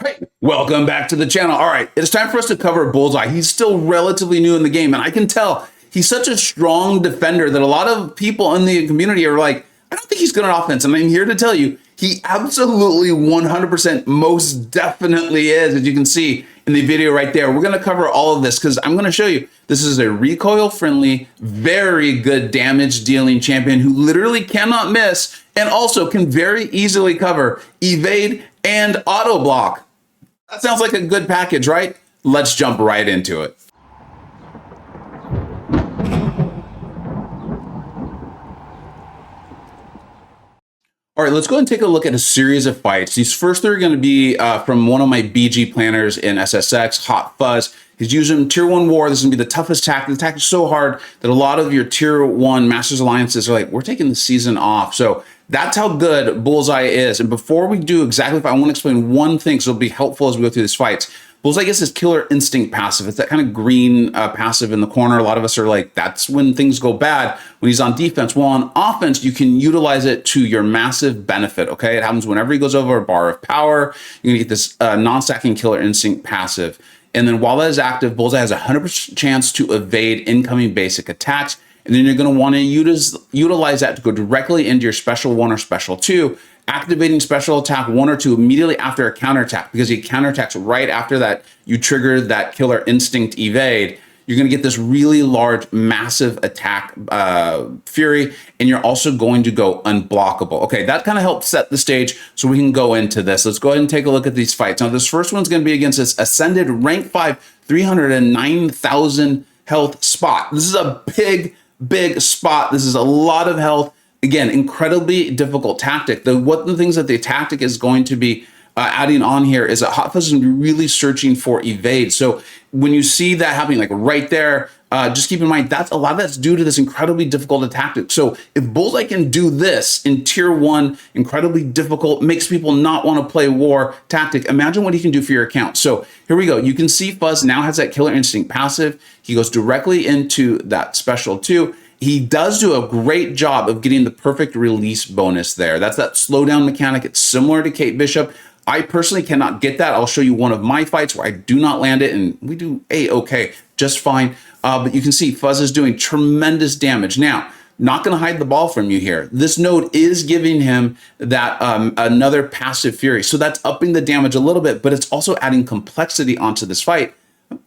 Hey, welcome back to the channel. All right, it's time for us to cover Bullseye. He's still relatively new in the game, and I can tell he's such a strong defender that a lot of people in the community are like, I don't think he's good on offense. And I'm here to tell you, he absolutely 100% most definitely is, as you can see in the video right there. We're going to cover all of this because I'm going to show you this is a recoil friendly, very good damage dealing champion who literally cannot miss and also can very easily cover, evade, and auto block. That sounds like a good package, right? Let's jump right into it. All right, let's go and take a look at a series of fights. These first three are going to be from one of my BG planners in SSX, Hot Fuzz. He's using Tier 1 War. This is going to be the toughest tactic. The tactic is so hard that a lot of your Tier 1 Masters Alliances are like, we're taking the season off. So that's how good Bullseye is. And before we do exactly, I want to explain one thing so it'll be helpful as we go through these fights. Bullseye gets his Killer Instinct passive. It's that kind of green passive in the corner. A lot of us are like, that's when things go bad when he's on defense. Well, on offense, you can utilize it to your massive benefit, okay? It happens whenever he goes over a bar of power. You're gonna get this non-stacking Killer Instinct passive. And then while that is active, Bullseye has a 100% chance to evade incoming basic attacks. And then you're gonna wanna utilize that to go directly into your Special 1 or Special 2, activating Special Attack 1 or 2 immediately after a counterattack, because he counterattacks right after that, you trigger that Killer Instinct evade. You're gonna get this really large, massive attack fury, and you're also going to go unblockable. Okay, that kind of helps set the stage so we can go into this. Let's go ahead and take a look at these fights. Now, this first one's gonna be against this Ascended Rank 5, 309,000 health Spot. This is a big Spot. This is a lot of health. Again, incredibly difficult tactic. One of the things that the tactic is going to be adding on here is that Hot Fuzz is going to be really searching for evade. So when you see that happening, like right there, just keep in mind that's a lot of that's due to this incredibly difficult tactic. So if Bullseye can do this in Tier 1, incredibly difficult, makes people not want to play war tactic, imagine what he can do for your account. So here we go. You can see Fuzz now has that Killer Instinct passive. He goes directly into that Special 2. He does do a great job of getting the perfect release bonus there. That's that slowdown mechanic. It's similar to Kate Bishop. I personally cannot get that. I'll show you one of my fights where I do not land it, and we do A-okay, just fine. But you can see Fuzz is doing tremendous damage. Now, not going to hide the ball from you here. This node is giving him that another passive fury. So that's upping the damage a little bit, but it's also adding complexity onto this fight.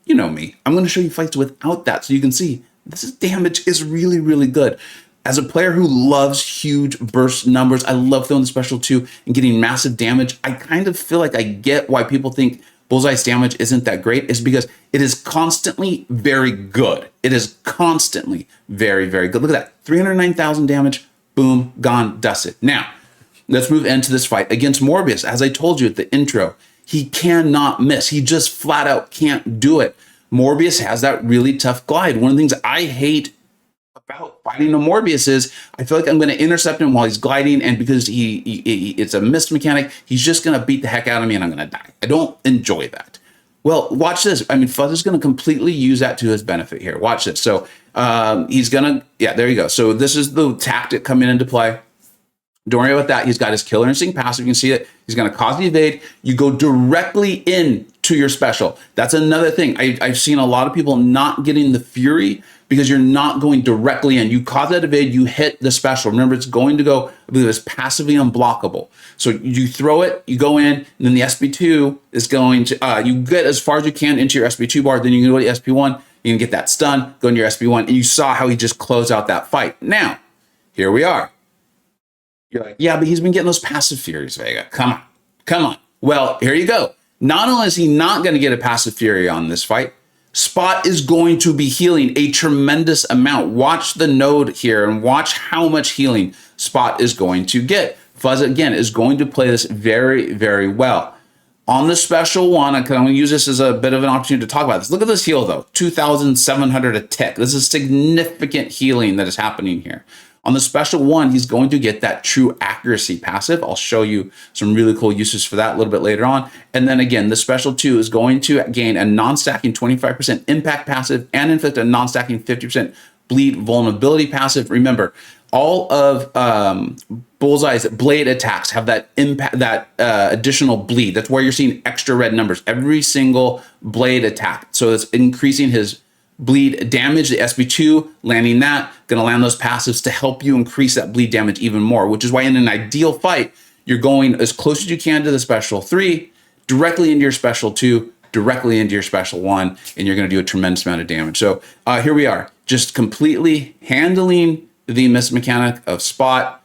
You know me. I'm going to show you fights without that so you can see this damage is really, really good. As a player who loves huge burst numbers, I love throwing the Special 2 and getting massive damage. I kind of feel like I get why people think Bullseye's damage isn't that great, is because it is constantly very good. It is constantly very, very good. Look at that, 309,000 damage, boom, gone, dusted. Now, let's move into this fight against Morbius. As I told you at the intro, he cannot miss. He just flat out can't do it. Morbius has that really tough glide. One of the things I hate about fighting a Morbius is I feel like I'm going to intercept him while he's gliding, and because it's a missed mechanic, he's just going to beat the heck out of me and I'm going to die. I don't enjoy that. Well, watch this. I mean, Fuzz is going to completely use that to his benefit here. Watch this. So he's going to, yeah, there you go. So this is the tactic coming into play. Don't worry about that. He's got his Killer Instinct passive. You can see it. He's going to cause the evade. You go directly in to your special. That's another thing. I've seen a lot of people not getting the fury because you're not going directly in. You cause that evade, you hit the special. Remember, it's going to go, I believe it's passively unblockable. So you throw it, you go in, and then the SB2 is going to, you get as far as you can into your SB2 bar, then you can go to the SB1, you can get that stun, go into your SB1, and you saw how he just closed out that fight. Now, here we are. You're like, yeah, but he's been getting those passive furies, Vega. Come on, come on. Well, here you go. Not only is he not going to get a passive fury on this fight, Spot is going to be healing a tremendous amount. Watch the node here and watch how much healing Spot is going to get. Fuzz, again, is going to play this very, very well. On the Special 1, I'm going to use this as a bit of an opportunity to talk about this. Look at this heal, though. 2,700 a tick. This is significant healing that is happening here. On the Special 1, he's going to get that True Accuracy passive. I'll show you some really cool uses for that a little bit later on. And then again, the Special 2 is going to gain a non-stacking 25% impact passive and inflict a non-stacking 50% bleed vulnerability passive. Remember, all of Bullseye's blade attacks have that impact, that additional bleed. That's where you're seeing extra red numbers. Every single blade attack. So it's increasing his bleed damage. The SB2 landing that, going to land those passives to help you increase that bleed damage even more, which is why in an ideal fight, you're going as close as you can to the special 3, directly into your special 2, directly into your special 1, and you're going to do a tremendous amount of damage. So here we are, just completely handling the miss mechanic of Spot.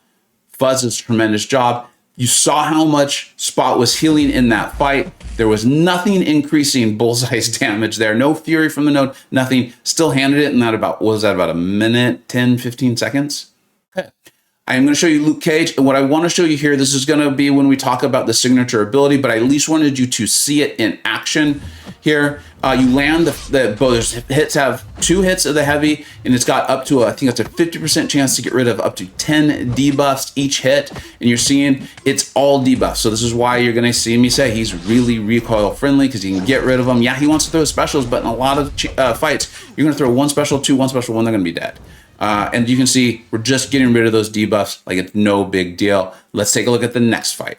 Fuzz does a tremendous job. You saw how much Spot was healing in that fight. There was nothing increasing Bullseye's damage there. No fury from the node, nothing. Still handed it in that about, what was that, about a minute, 10, 15 seconds? Okay. I am going to show you Luke Cage. And what I want to show you here, this is going to be when we talk about the signature ability, but I at least wanted you to see it in action here. You land those hits have 2 hits of the heavy, and it's got up to, I think it's a 50% chance to get rid of up to 10 debuffs each hit. And you're seeing it's all debuffs. So this is why you're going to see me say he's really recoil friendly, because he can get rid of them. Yeah, he wants to throw specials, but in a lot of fights, you're going to throw 1 special, 2, 1 special, 1, they're going to be dead. And you can see we're just getting rid of those debuffs like it's no big deal. Let's take a look at the next fight.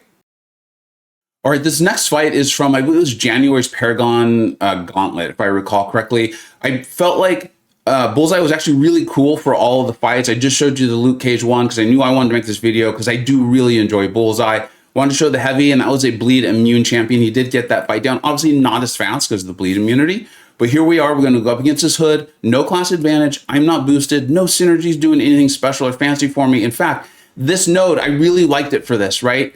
All right, this next fight is from, I believe it was January's Paragon Gauntlet, if I recall correctly. I felt like Bullseye was actually really cool for all of the fights. I just showed you the Luke Cage one because I knew I wanted to make this video because I do really enjoy Bullseye. Wanted to show the heavy, and that was a bleed immune champion. He did get that fight down. Obviously not as fast because of the bleed immunity. But here we are, we're going to go up against this hood, no class advantage, I'm not boosted, no synergies doing anything special or fancy for me. In fact, this node, I really liked it for this, right?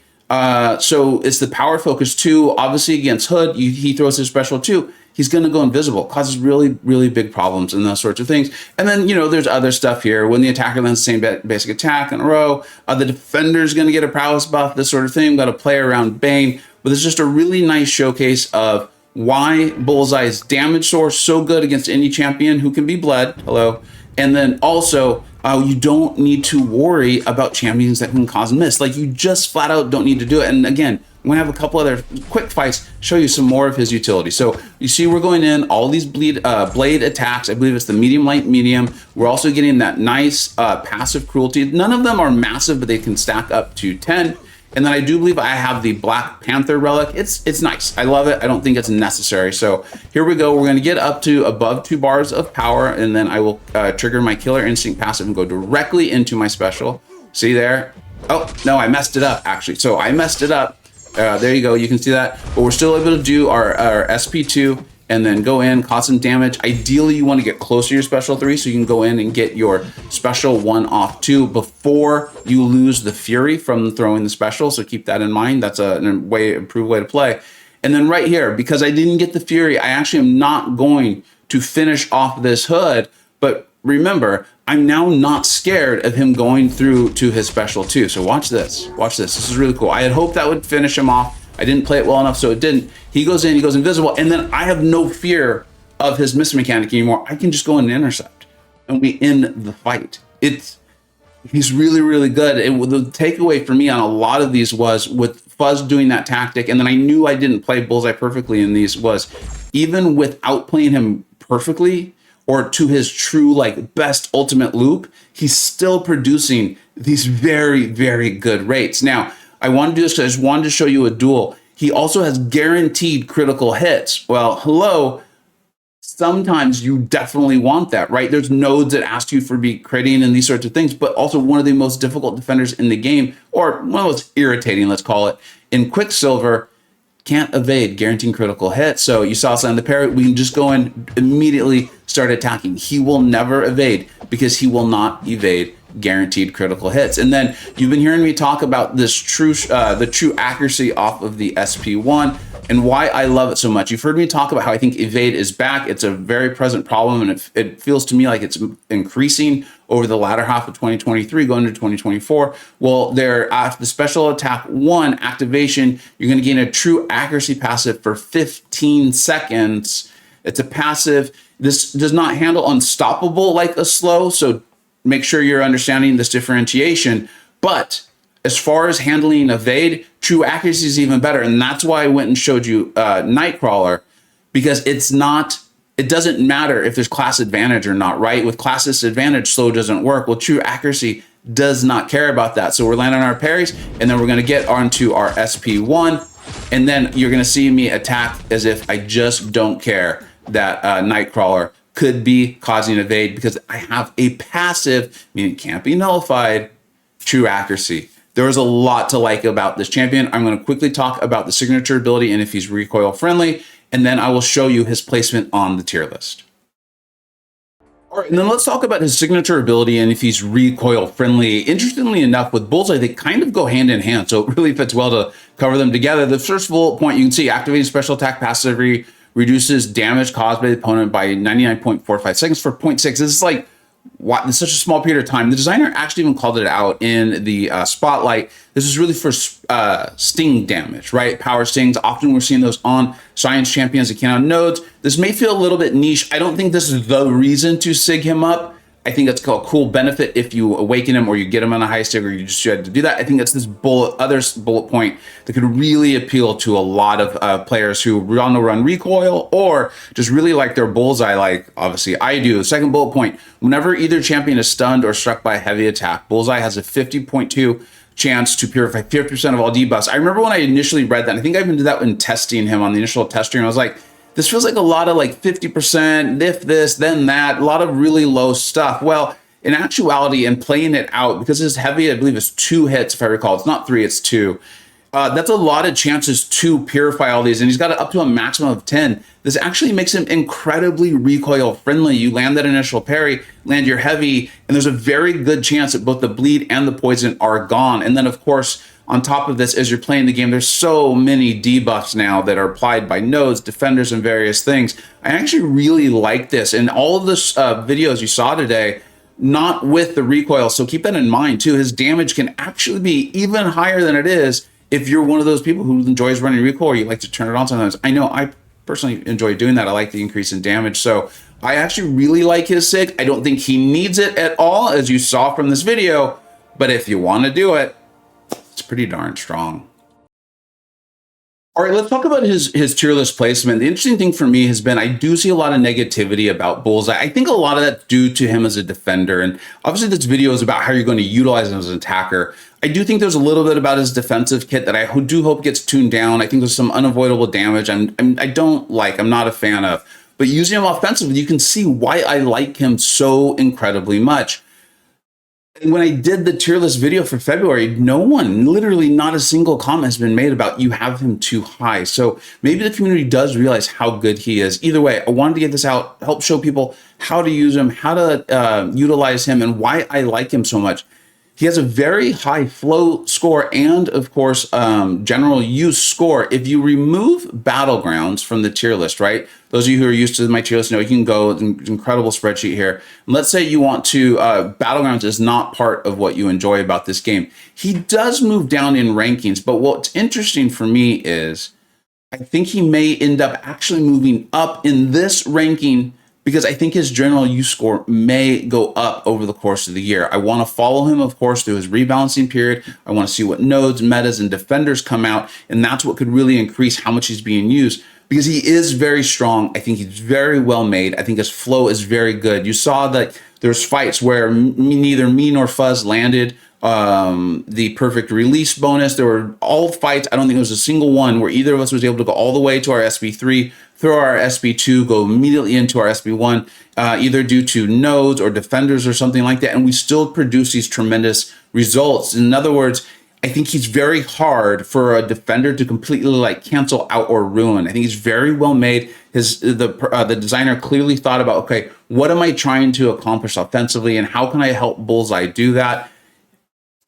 So it's the power focus 2, obviously against hood, he throws his special 2, he's going to go invisible, causes really, really big problems and those sorts of things. And then, you know, there's other stuff here. When the attacker lands the same basic attack in a row, the defender's going to get a prowess buff, this sort of thing, got to play around Bane. But it's just a really nice showcase of why Bullseye's damage source so good against any champion who can be bled. Hello. And then also, you don't need to worry about champions that can cause miss. Like, you just flat out don't need to do it. And again, I'm gonna have a couple other quick fights, show you some more of his utility. So you see we're going in, all these blade attacks, I believe it's the medium, light, medium. We're also getting that nice passive cruelty. None of them are massive, but they can stack up to 10. And then I do believe I have the Black Panther relic. It's nice. I love it. I don't think it's necessary. So here we go. We're going to get up to above 2 bars of power, and then I will trigger my Killer Instinct passive and go directly into my special. See there? Oh, no, I messed it up, actually. So I messed it up. There you go. You can see that. But we're still able to do our SP2 and then go in, cause some damage. Ideally, you want to get closer to your special 3 so you can go in and get your special 1 off 2 before you lose the fury from throwing the special. So keep that in mind. That's a improved way to play. And then right here, because I didn't get the fury, I actually am not going to finish off this hood. But remember, I'm now not scared of him going through to his special 2. So watch this. Watch this. This is really cool. I had hoped that would finish him off. I didn't play it well enough, so it didn't. He goes in, he goes invisible, and then I have no fear of his miss mechanic anymore. I can just go in and intercept, and we end the fight. He's really, really good. The takeaway for me on a lot of these was with Fuzz doing that tactic, and then I knew I didn't play Bullseye perfectly in these, was even without playing him perfectly or to his true, like, best ultimate loop, he's still producing these very, very good rates. Now, I wanted to do this because I just wanted to show you a duel. He also has guaranteed critical hits. Well, hello. Sometimes you definitely want that, right? There's nodes that ask you for be critting and these sorts of things, but also one of the most difficult defenders in the game, or one of the most irritating, let's call it, in Quicksilver, can't evade guaranteeing critical hits. So you saw us on the parry, we can just go in immediately start attacking. He will never evade because he will not evade guaranteed critical hits. And then you've been hearing me talk about this the true accuracy off of the SP1 and why I love it so much. You've heard me talk about how I think evade is back. It's a very present problem, and it feels to me like it's increasing over the latter half of 2023 going into 2024. Well, after the special attack 1 activation, you're going to gain a true accuracy passive for 15 seconds. It's a passive. This does not handle unstoppable like a slow, so make sure you're understanding this differentiation. But as far as handling evade, true accuracy is even better. And that's why I went and showed you Nightcrawler, because it doesn't matter if there's class advantage or not, right? With class disadvantage, slow doesn't work. Well, true accuracy does not care about that. So we're landing on our parries, and then we're going to get onto our SP1, and then you're going to see me attack as if I just don't care that Nightcrawler could be causing evade, because I have a passive, meaning it can't be nullified, true accuracy. There is a lot to like about this champion. I'm going to quickly talk about the signature ability and if he's recoil friendly, and then I will show you his placement on the tier list. All right, and then let's talk about his signature ability and if he's recoil friendly. Interestingly enough, with Bullseye, they kind of go hand in hand, so it really fits well to cover them together. The first bullet point, you can see activating special attack passively reduces damage caused by the opponent by 99.45 seconds for 0.6. This is like, what, in such a small period of time. The designer actually even called it out in the spotlight. This is really for sting damage, right? Power stings. Often we're seeing those on science champions that can on nodes. This may feel a little bit niche. I don't think this is the reason to sig him up. I think that's a cool benefit if you awaken him or you get him on a high stick, or you just had to do that. I think that's this other bullet point that could really appeal to a lot of players who want to run recoil or just really like their Bullseye, like obviously I do. Second bullet point, whenever either champion is stunned or struck by a heavy attack, Bullseye has a 50.2 chance to purify 50% of all debuffs. I remember when I initially read that, I think I even did that when testing him on the initial test stream. I was like, this feels like a lot of like 50%, if this, then that, a lot of really low stuff. Well, in actuality, and playing it out, because it's heavy, I believe it's 2 hits, if I recall. It's not 3, it's 2. That's a lot of chances to purify all these, and he's got it up to a maximum of 10. This actually makes him incredibly recoil friendly. You land that initial parry, land your heavy, and there's a very good chance that both the bleed and the poison are gone. And then, of course, on top of this, as you're playing the game, there's so many debuffs now that are applied by nodes, defenders, and various things. I actually really like this. And all of the videos you saw today, not with the recoil, so keep that in mind too. His damage can actually be even higher than it is if you're one of those people who enjoys running recoil or you like to turn it on sometimes. I know I personally enjoy doing that. I like the increase in damage. So I actually really like his sig. I don't think he needs it at all, as you saw from this video, but if you want to do it, it's pretty darn strong. All right, let's talk about his tier list placement. The interesting thing for me has been I do see a lot of negativity about Bullseye. I think a lot of that's due to him as a defender. And obviously this video is about how you're going to utilize him as an attacker. I do think there's a little bit about his defensive kit that I do hope gets tuned down. I think there's some unavoidable damage I'm not a fan of. But using him offensively, you can see why I like him so incredibly much. And when I did the tier list video for February, no one, literally not a single comment has been made about you have him too high. So maybe the community does realize how good he is. Either way, I wanted to get this out, help show people how to use him, how to utilize him, and why I like him so much. He has a very high flow score and, of course, general use score. If you remove Battlegrounds from the tier list, right? Those of you who are used to my tier list know you can go, incredible spreadsheet here. And let's say you want to, Battlegrounds is not part of what you enjoy about this game. He does move down in rankings, but what's interesting for me is I think he may end up actually moving up in this ranking because I think his general use score may go up over the course of the year. I want to follow him, of course, through his rebalancing period. I want to see what nodes, metas, and defenders come out, and that's what could really increase how much he's being used because he is very strong. I think he's very well made. I think his flow is very good. You saw that there's fights where neither me nor Fuzz landed the perfect release bonus. There were all fights. I don't think there was a single one where either of us was able to go all the way to our SB3, throw our SB2, go immediately into our SB1, either due to nodes or defenders or something like that. And we still produce these tremendous results. In other words, I think he's very hard for a defender to completely like cancel out or ruin. I think he's very well made. The designer clearly thought about, okay, what am I trying to accomplish offensively and how can I help Bullseye do that?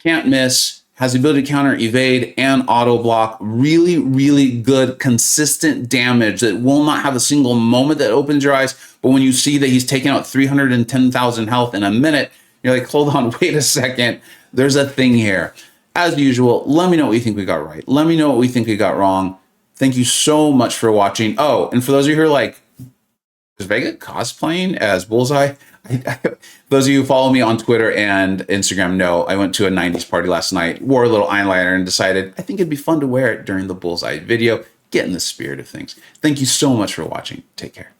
Can't miss, has the ability to counter, evade, and auto block. Really, really good, consistent damage that will not have a single moment that opens your eyes. But when you see that he's taking out 310,000 health in a minute, you're like, hold on, wait a second. There's a thing here. As usual, let me know what you think we got right. Let me know what we think we got wrong. Thank you so much for watching. Oh, and for those of you who are like, is Vega cosplaying as Bullseye? Those of you who follow me on Twitter and Instagram know I went to a 90s party last night, wore a little eyeliner, and decided I think it'd be fun to wear it during the Bullseye video. Get in the spirit of things. Thank you so much for watching. Take care.